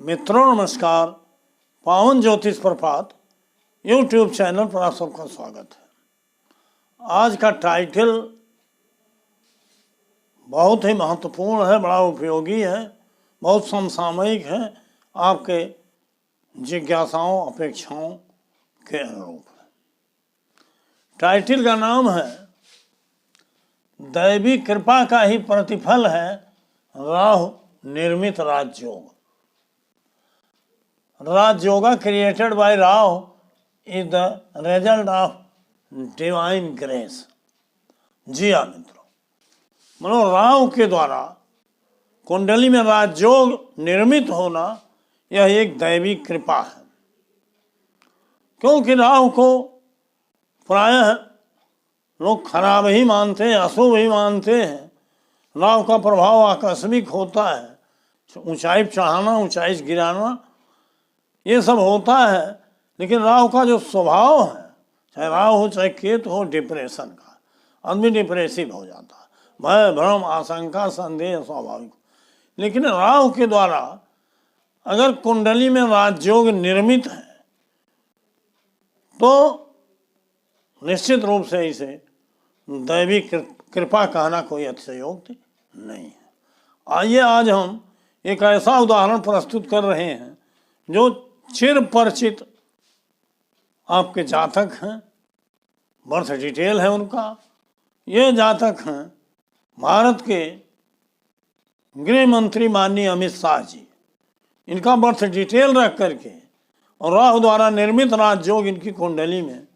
मित्रों नमस्कार। पावन ज्योतिष प्रभात यूट्यूब चैनल पर आप सबका स्वागत है। आज का टाइटल बहुत ही महत्वपूर्ण है, बड़ा उपयोगी है, बहुत समसामयिक है, आपके जिज्ञासाओं अपेक्षाओं के अनुरूप है। टाइटल का नाम है दैवी कृपा का ही प्रतिफल है राहु निर्मित राजयोग। Rajyoga created by Rahu is the result of divine grace. जी हाँ मित्रों, मतलब राहु के द्वारा कुंडली में राजयोग निर्मित होना यह एक दैवी कृपा है, क्योंकि राहु को प्रायः लोग खराब ही मानते हैं, अशुभ ही मानते हैं। राहु का प्रभाव आकस्मिक होता है, ऊंचाई चढ़ाना, ऊंचाई गिराना, ये सब होता है। लेकिन राहु का जो स्वभाव है, चाहे राहु हो चाहे केतु हो, डिप्रेशन का, आदमी डिप्रेसिव हो जाता है, भय भ्रम आशंका संदेह स्वाभाविक। लेकिन राहु के द्वारा अगर कुंडली में राजयोग निर्मित है तो निश्चित रूप से इसे दैवी कृपा कहना कोई अतिशयोक्ति नहीं है। आइए आज हम एक ऐसा उदाहरण प्रस्तुत कर रहे हैं जो चिर परिचित आपके जातक हैं, बर्थ डिटेल है उनका। ये जातक हैं भारत के गृह मंत्री माननीय अमित शाह जी। इनका बर्थ डिटेल रख करके और राहु द्वारा निर्मित राजयोग इनकी कुंडली में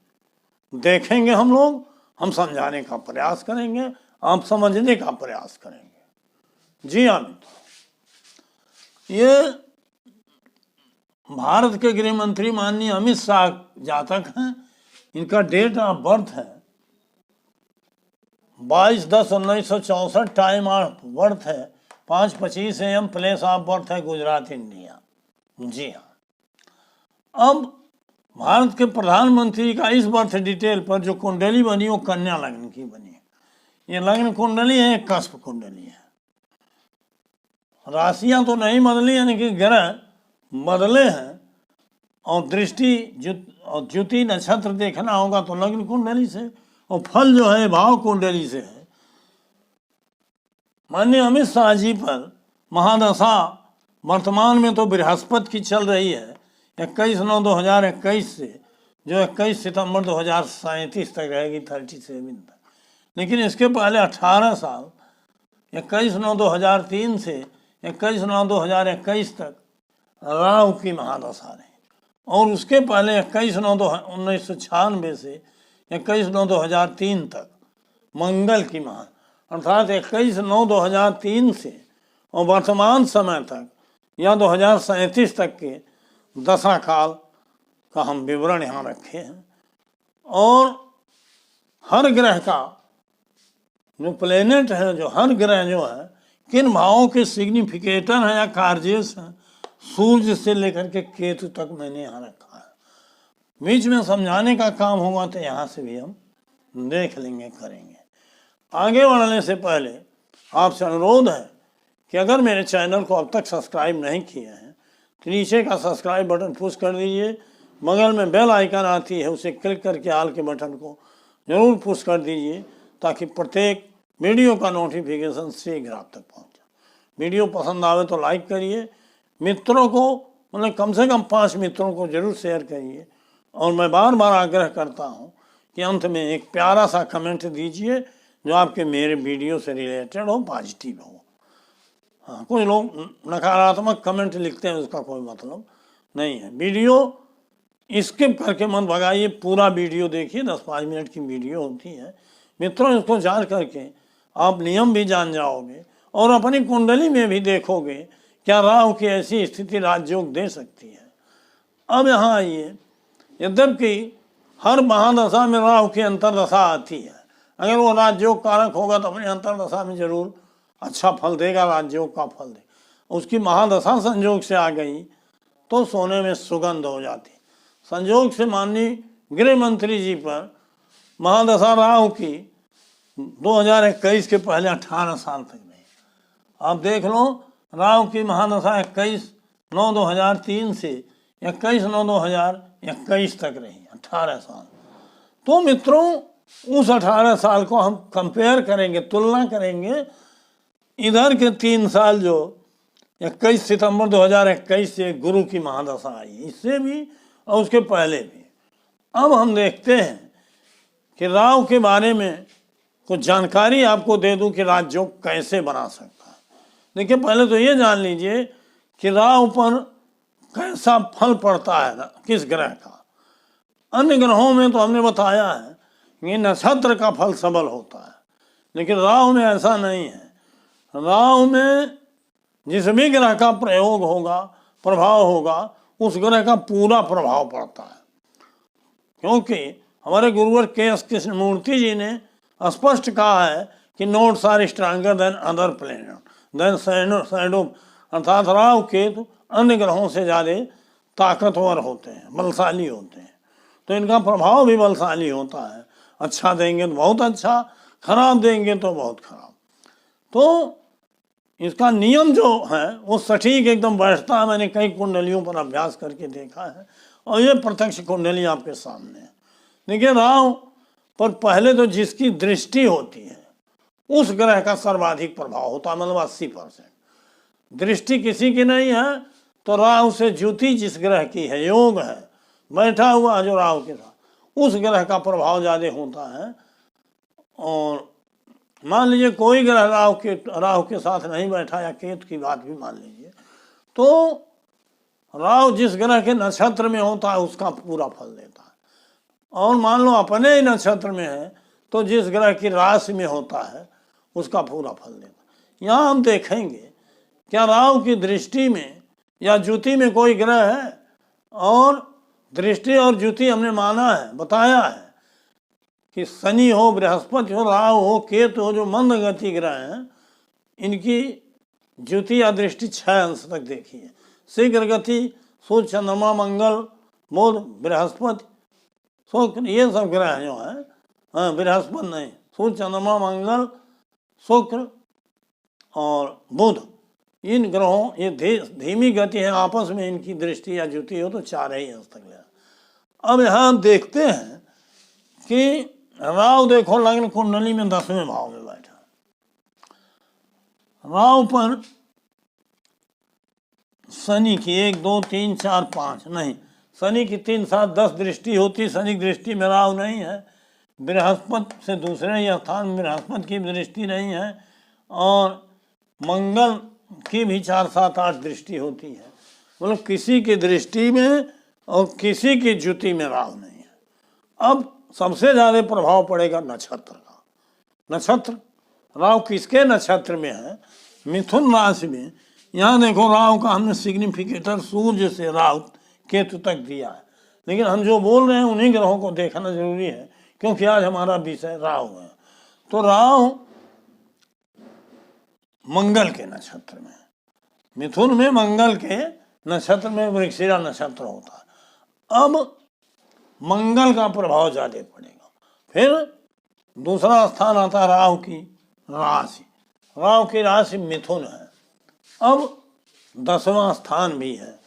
देखेंगे हम लोग। हम समझाने का प्रयास करेंगे, आप समझने का प्रयास करेंगे। जी हाँ मित्रों, ये भारत के गृह मंत्री माननीय अमित शाह जातक हैं। इनका डेट ऑफ बर्थ है 22/10/1964, टाइम ऑफ बर्थ है 5:25 AM, प्लेस ऑफ बर्थ है गुजरात इंडिया। जी हाँ, अब भारत के प्रधानमंत्री का इस बर्थ डिटेल पर जो कुंडली बनी वो कन्या लग्न की बनी। ये लग्न कुंडली है, कस्प कुंडली है। राशियां तो नहीं बदली, यानी कि ग्रह बदले हैं, और दृष्टि और ज्योति नक्षत्र देखना होगा तो लग्न कुंडली से, और फल जो है भाव कुंडली से है। माननीय अमित शाह जी पर महादशा वर्तमान में तो बृहस्पति की चल रही है 21/9/2021 से, जो 21 सितंबर 2037 तक रहेगी, 37 तक। लेकिन इसके पहले 18 साल 21/9/2003 से 21/9/2021 तक राहु की महादशा रही, और उसके पहले 21/9/1996 से 21/9/2003 तक मंगल की महा, अर्थात 21/9/2003 से और वर्तमान समय तक या 2037 तक के दशा काल का हम विवरण यहाँ रखे हैं। और हर ग्रह का जो प्लेनेट है, जो हर ग्रह जो है, किन भावों के सिग्निफिकेटर हैं या कार्जेस हैं, सूर्य से लेकर के केतु तक मैंने यहाँ रखा है। बीच में समझाने का काम होगा तो यहाँ से भी हम देख लेंगे, करेंगे। आगे बढ़ने से पहले आपसे अनुरोध है कि अगर मेरे चैनल को अब तक सब्सक्राइब नहीं किया है तो नीचे का सब्सक्राइब बटन पुश कर दीजिए। बगल में बेल आइकन आती है, उसे क्लिक करके ऑल के बटन को जरूर पुश कर दीजिए, ताकि प्रत्येक वीडियो का नोटिफिकेशन शीघ्र आप तक पहुँच जाए। वीडियो पसंद आवे तो लाइक करिए, मित्रों को मतलब कम से कम 5 मित्रों को जरूर शेयर करिए। और मैं बार बार आग्रह करता हूँ कि अंत में एक प्यारा सा कमेंट दीजिए जो आपके मेरे वीडियो से रिलेटेड हो, पॉजिटिव हो। हाँ, कुछ लोग नकारात्मक कमेंट लिखते हैं, उसका कोई मतलब नहीं है। वीडियो स्किप करके मत भगाइए, पूरा वीडियो देखिए, 10-5 मिनट की वीडियो होती है मित्रों। इसको जान करके आप नियम भी जान जाओगे और अपनी कुंडली में भी देखोगे क्या राहु की ऐसी स्थिति राजयोग दे सकती है। अब यहाँ आइए, यद्यपि हर महादशा में राहु की अंतर्दशा आती है, अगर वो राजयोग कारक होगा तो अपनी अंतर्दशा में जरूर अच्छा फल देगा, राजयोग का फल देगा। उसकी महादशा संयोग से आ गई तो सोने में सुगंध हो जाती। संयोग से माननीय गृह मंत्री जी पर महादशा राहु की 2021 के पहले 18 साल तक नहीं। आप देख लो, राहु की महादशा 21 9/2003 से 21/9/2021 तक रही, 18 साल। तो मित्रों उस 18 साल को हम कंपेयर करेंगे, तुलना करेंगे इधर के 3 साल जो 21 सितंबर 2021 से गुरु की महादशा आई, इससे भी और उसके पहले भी। अब हम देखते हैं कि राहु के बारे में कुछ जानकारी आपको दे दूं कि राजयोग कैसे बना सकता है। देखिए, पहले तो ये जान लीजिए कि राहु पर कैसा फल पड़ता है किस ग्रह का। अन्य ग्रहों में तो हमने बताया है कि नक्षत्र का फल सबल होता है, लेकिन राहु में ऐसा नहीं है। राहु में जिस भी ग्रह का प्रयोग होगा, प्रभाव होगा, उस ग्रह का पूरा प्रभाव पड़ता है। क्योंकि हमारे गुरुवर के.एस. कृष्णमूर्ति जी ने स्पष्ट कहा है कि notes are stronger than other planet than shadow, अर्थात राहु केतु अन्य ग्रहों से ज़्यादा ताकतवर होते हैं, बलशाली होते हैं। तो इनका प्रभाव भी बलशाली होता है। अच्छा देंगे तो बहुत अच्छा, खराब देंगे तो बहुत खराब। तो इसका नियम जो है वो सटीक एकदम बैठता है। मैंने कई कुंडलियों पर अभ्यास करके देखा है और ये प्रत्यक्ष कुंडली आपके सामने है। देखिए, राहु पर पहले तो जिसकी दृष्टि होती है उस ग्रह का सर्वाधिक प्रभाव होता है, मतलब 80%। दृष्टि किसी की नहीं है तो राहु से ज्योति जिस ग्रह की है, योग है, बैठा हुआ जो राहु के साथ, उस ग्रह का प्रभाव ज़्यादा होता है। और मान लीजिए कोई ग्रह राहु के साथ नहीं बैठा, या केतु की बात भी मान लीजिए, तो राहु जिस ग्रह के नक्षत्र में होता है उसका पूरा फल देता है। और मान लो अपने ही नक्षत्र में है तो जिस ग्रह की राशि में होता है उसका पूरा फल देता है। यहाँ हम देखेंगे क्या राहु की दृष्टि में या ज्योति में कोई ग्रह है। और दृष्टि और ज्योति हमने माना है, बताया है कि शनि हो, बृहस्पति हो, राहु हो, केतु हो, जो मंद गति ग्रह हैं, इनकी ज्योति या दृष्टि 6 अंश तक देखी है। शीघ्र गति सूर्य, चंद्रमा, मंगल, बुध, बृहस्पति, शुक्र, ये सब ग्रह जो है, हाँ बृहस्पति नहीं, सूर्य, चंद्रमा, मंगल, शुक्र और बुध, इन ग्रहों ये धीमी गति है, आपस में इनकी दृष्टि या ज्योति हो तो 4 ही अंश तक गया। अब यहाँ हम देखते हैं कि राहु देखो लग्न कुंडली में 10वें भाव में बैठा। राहु पर शनि की 1 2 3 4 5 नहीं, शनि की 3 7 10 दृष्टि होती। शनि की दृष्टि में राहु नहीं है। बृहस्पति से दूसरे ही स्थान में बृहस्पति की दृष्टि नहीं है। और मंगल की भी 4 7 8 दृष्टि होती है। मतलब किसी की दृष्टि में और किसी की ज्योति में राहु नहीं है। अब सबसे ज़्यादा प्रभाव पड़ेगा नक्षत्र का। नक्षत्र राहु किसके नक्षत्र में है? मिथुन राशि में। यहाँ देखो राहु का हमने सिग्निफिकेटर सूर्य से राहु केतु तक दिया है, लेकिन हम जो बोल रहे हैं उन्हीं ग्रहों को देखना जरूरी है, क्योंकि आज हमारा विषय राहु है। तो राहु मंगल के नक्षत्र में, मिथुन में मंगल के नक्षत्र में वृश्चिक नक्षत्र होता है। अब मंगल का प्रभाव ज़्यादा पड़ेगा। फिर दूसरा स्थान आता है राहु की राशि। राहु की राशि मिथुन है। अब 10वां स्थान भी है।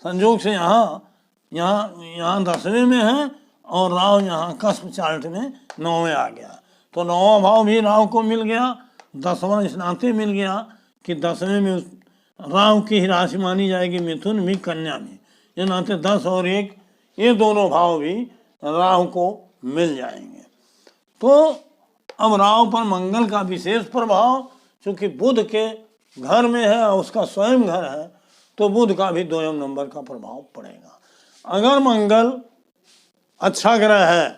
संयोग से यहाँ 10वें में है और राहु यहाँ कस्म चार्ट में 9वें आ गया। तो 9वां भाव भी राहु को मिल गया, 10वां इस नाते मिल गया कि 10वें में राहु की ही राशि मानी जाएगी, मिथुन भी कन्या में। ये नाते 10 और 1 ये दोनों भाव भी राहु को मिल जाएंगे। तो अब राहु पर मंगल का विशेष प्रभाव, चूँकि बुध के घर में है और उसका स्वयं घर है, तो बुध का भी 2 नंबर का प्रभाव पड़ेगा। अगर मंगल अच्छा ग्रह है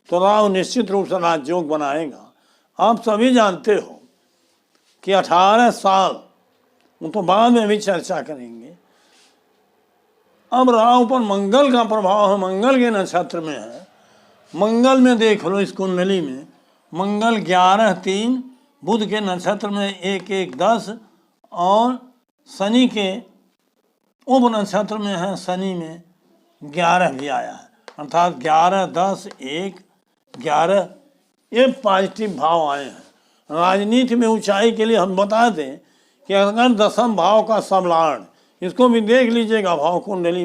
तो राहु निश्चित रूप से राजयोग बनाएगा। आप सभी जानते हो कि 18 साल, वो तो बाद में भी चर्चा करेंगे। अब राहु पर मंगल का प्रभाव है, मंगल के नक्षत्र में है। मंगल में देख लो इस कुंडली में, मंगल 11 3, बुध के नक्षत्र में 1 1 10 और शनि के उप नक्षत्र में है, शनि में 11 भी आया है, अर्थात 11 10 1 11 ये पॉजिटिव भाव आए हैं। राजनीति में ऊंचाई के लिए हम बता दें कि अगर 10वें भाव का सबलार्ण इसको भी देख लीजिएगा भाव कुंडली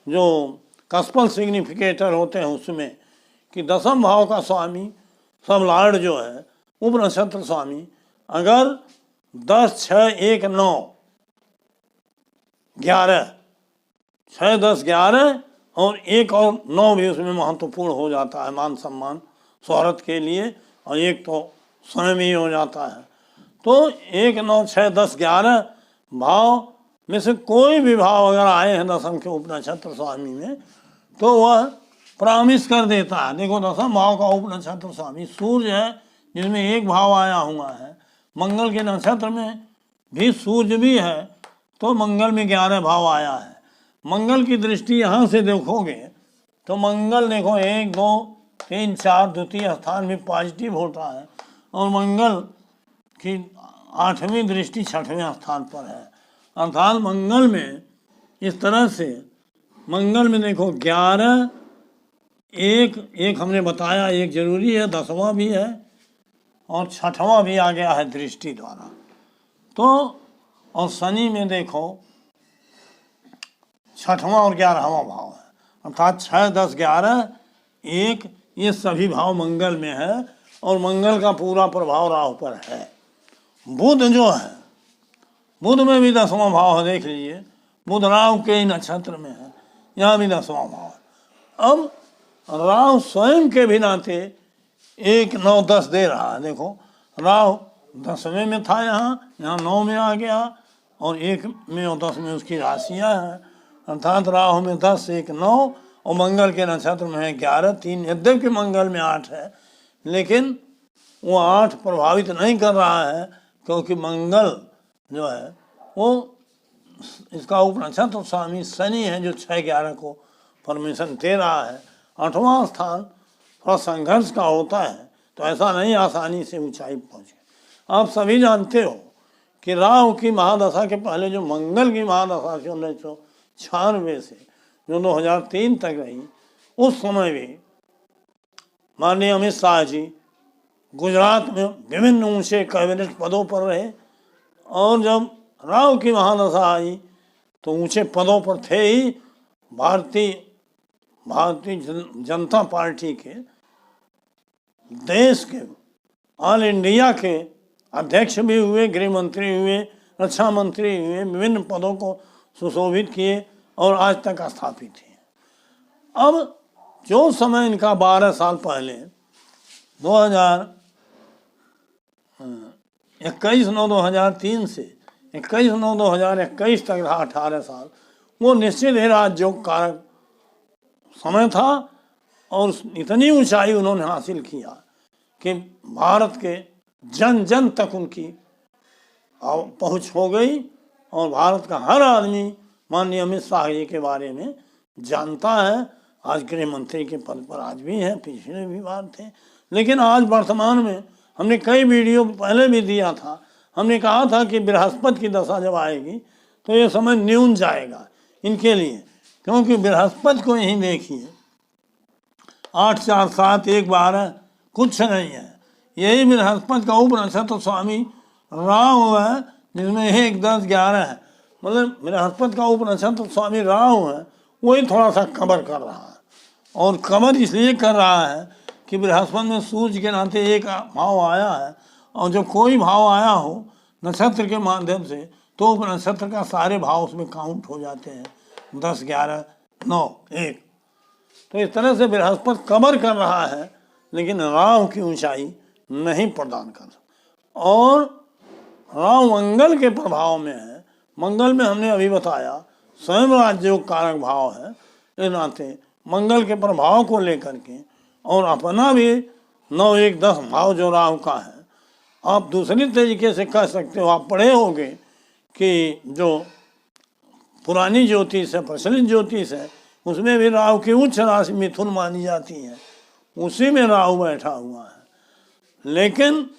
जो कस्पल सिग्निफिकेटर होते हैं उसमें, कि दसम भाव का स्वामी सब लॉर्ड जो है उप नक्षत्र स्वामी अगर 10, 6, 1, 9, 11, 6, 10, 11 और 1 और 9 भी उसमें महत्वपूर्ण हो जाता है मान सम्मान शोहरत के लिए, और एक तो स्वयं ही हो जाता है। तो 1, 9, 6, 10, 11 भाव में से कोई भी भाव अगर आए हैं दसम के उपनक्षत्र स्वामी में तो वह प्रॉमिस कर देता है। देखो दसम भाव का उपनक्षत्र स्वामी सूर्य है जिसमें एक भाव आया हुआ है, मंगल के नक्षत्र में भी सूर्य भी है, तो मंगल में 11 भाव आया है। मंगल की दृष्टि यहाँ से देखोगे तो मंगल देखो 1, 2, 3, 4 द्वितीय स्थान में पॉजिटिव होता है, और मंगल की 8वीं दृष्टि 6वें स्थान पर है। अर्थात मंगल में इस तरह से, मंगल में देखो 11, 1 हमने बताया, 1 जरूरी है, 10वां भी है और 6वां भी आ गया है दृष्टि द्वारा। तो और शनि में देखो 6वां और 11वां भाव है, अर्थात 6, 10, 11, 1 ये सभी भाव मंगल में है, और मंगल का पूरा प्रभाव राहु पर है। बुध जो है, बुध में भी 10वां भाव है, देख लीजिए बुध राहु के नक्षत्र में है, यहाँ भी 10वां भाव है। अब राहु स्वयं के भी नाते 1, 9, 10 दे रहा है। देखो राहु 10वें में था, यहाँ 9 में आ गया, और 1 में और 10 में उसकी राशियाँ हैं, अर्थात राहु में 10, 1, 9 और मंगल के नक्षत्र में है 11, 3। यद्यपि मंगल में 8 है लेकिन वो 8 प्रभावित नहीं कर रहा है, क्योंकि मंगल जो है वो इसका उपनक्षत्र स्वामी शनि है जो 6, 11 को परमिशन दे रहा है। 8वां स्थान थोड़ा संघर्ष का होता है, तो ऐसा नहीं आसानी से ऊंचाई पहुँचे। आप सभी जानते हो कि राहु की महादशा के पहले जो मंगल की महादशा थी 1996 से जो 2003 तक रही, उस समय भी माननीय अमित शाह जी गुजरात में विभिन्न ऊंचे कैबिनेट पदों पर रहे, और जब राहु की महादशा आई तो ऊंचे पदों पर थे ही। भारतीय जनता पार्टी के देश के ऑल इंडिया के अध्यक्ष भी हुए, गृह मंत्री हुए, रक्षा मंत्री हुए, विभिन्न पदों को सुशोभित किए और आज तक स्थापित हैं। अब जो समय इनका 12 साल पहले 21/9/2003 से 21/9/2021 तक रहा 18 साल, वो निश्चित ही राजयोग कारक समय था, और इतनी ऊंचाई उन्होंने हासिल किया कि भारत के जन जन तक उनकी पहुंच हो गई, और भारत का हर आदमी माननीय अमित शाह जी के बारे में जानता है। आज गृह मंत्री के पद पर आज भी हैं, पिछले भी बार थे, लेकिन आज वर्तमान में हमने कई वीडियो पहले भी दिया था, हमने कहा था कि बृहस्पति की दशा जब आएगी तो ये समय न्यून जाएगा इनके लिए, क्योंकि बृहस्पति को यहीं देखिए 8, 4, 7, 1, 12 कुछ नहीं है। यही बृहस्पति का उपनक्षत्र स्वामी राहु है जिसमें 1, 10, 11 है, मतलब बृहस्पति का उपनक्षत्र स्वामी राहु है, वही थोड़ा सा कवर कर रहा है। और कवर इसलिए कर रहा है कि बृहस्पति में सूर्य के नाते एक भाव आया है, और जब कोई भाव आया हो नक्षत्र के माध्यम से तो उपनक्षत्र का सारे भाव उसमें काउंट हो जाते हैं, 10, 11, 9, 1। तो इस तरह से बृहस्पति कवर कर रहा है, लेकिन राहु की ऊंचाई नहीं प्रदान कर सकता। और राहु मंगल के प्रभाव में है। मंगल में हमने अभी बताया स्वयं राजयोग कारक भाव है, इस नाते मंगल के प्रभाव को लेकर के और अपना भी 9, 1, 10 भाव जो राहु का है, आप दूसरी तरीके से कह सकते हो, आप पढ़े होंगे कि जो पुरानी ज्योतिष है, प्रचलित ज्योतिष है, उसमें भी राहु की उच्च राशि मिथुन मानी जाती है, उसी में राहु बैठा हुआ है। लेकिन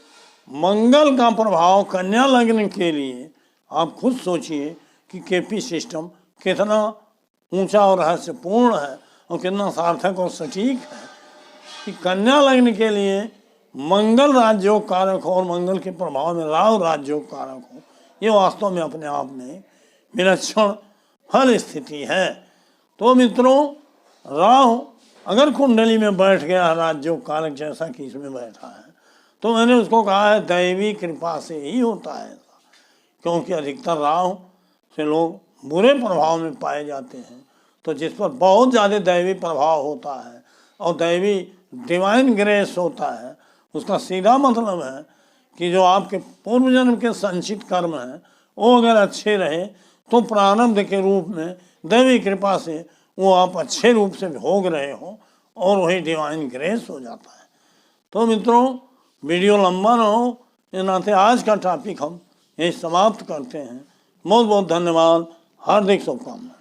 मंगल का प्रभाव कन्या लग्न के लिए आप खुद सोचिए कि केपी सिस्टम कितना ऊंचा और रहस्यपूर्ण है और कितना सार्थक और सटीक है कि कन्या लग्न के लिए मंगल राजयोग कारक हो और मंगल के प्रभाव में राहु राजयोग कारक हो। ये वास्तव में अपने आप में विलक्षण फल स्थिति है। तो मित्रों, राहु अगर कुंडली में बैठ गया राजयोग कारक जैसा कि इसमें बैठा है, तो मैंने उसको कहा है दैवी कृपा से ही होता है ऐसा, क्योंकि अधिकतर राहु से लोग बुरे प्रभाव में पाए जाते हैं। तो जिस पर बहुत ज़्यादा दैवी प्रभाव होता है और दैवी डिवाइन ग्रेस होता है, उसका सीधा मतलब है कि जो आपके पूर्व जन्म के संचित कर्म हैं वो अगर अच्छे रहे तो प्रारब्ध के रूप में दैवी कृपा से वो आप अच्छे रूप से भोग रहे हो और वही डिवाइन ग्रेस हो जाता है। तो मित्रों, वीडियो लंबा ना हो, इस नाते आज का टॉपिक हम यही समाप्त करते हैं। बहुत बहुत धन्यवाद, हार्दिक शुभकामनाएं।